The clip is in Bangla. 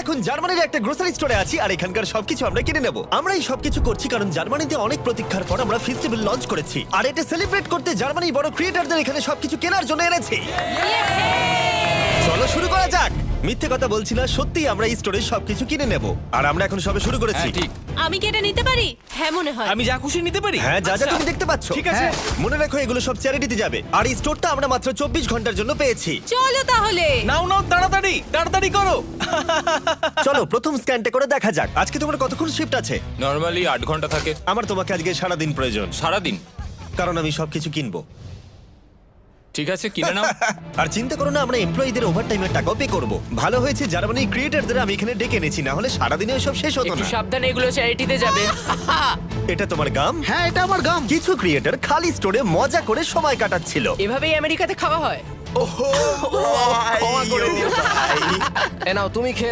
এখন জার্মানির একটা গ্রোসারি স্টোরে আছি আর এখানকার সবকিছু আমরা কিনে নেব। আমরা এই সবকিছু করছি কারণ জার্মানিতে অনেক প্রতীক্ষার পর আমরা ফেস্টিভ্যাল লঞ্চ করেছি, আর এটা সেলিব্রেট করতে জার্মানির বড় ক্রিয়েটরদের এখানে সবকিছু কেনার জন্য এনেছি। চলো শুরু করা যাক। মিথ্যে কথা বলছি না, সত্যি আমরা এই স্টোরে সবকিছু কিনে নেব, আর আমরা এখন সবে শুরু করেছি। হ্যাঁ ঠিক। আমি কি এটা নিতে পারি? হ্যাঁ মনে হয়। আমি যা খুশি নিতে পারি? হ্যাঁ, যা যা আচ্ছা। তুমি দেখতে পাচ্ছ। ঠিক আছে। হ্যাঁ, মনে রাখো এগুলো সব চ্যারিটিতে যাবে, আর এই স্টোরটা আমরা মাত্র 24 ঘন্টার জন্য পেয়েছি। চলো তাহলে। নাও নাও, তাড়াতাড়ি তাড়াতাড়ি করো। চলো প্রথম স্ক্যানটা করে দেখা যাক। আজকে তোমার কতক্ষণ শিফট আছে? নরমালি 8 ঘন্টা থাকে। আমার তোমাকে আজকে সারাদিন প্রয়োজন, সারাদিন। কারণ আমি সবকিছু কিনবো। ঠিক আছে, কিনে নাও। আর চিন্তা করো না, আমরা এমপ্লয়ীদের ওভারটাইমের টাকাও পে করবো। ভালো হয়েছে জার্মানির ক্রিয়েটরদের আমি এখানে ডেকে এনেছি, না হলে সারাদিনে সব শেষ হতো একটু না। সাবধানে, এগুলো চ্যারিটিতে যাবে। এটা তোমার গাম? হ্যাঁ, এটা আমার গাম। কিছু ক্রিয়েটর খালি স্টোরে মজা করে সময় কাটাচ্ছিল। এভাবেই আমেরিকাতে খাওয়া হয়। ক্ষমা করে দিও ভাই। এ নাও, তুমি খেয়ে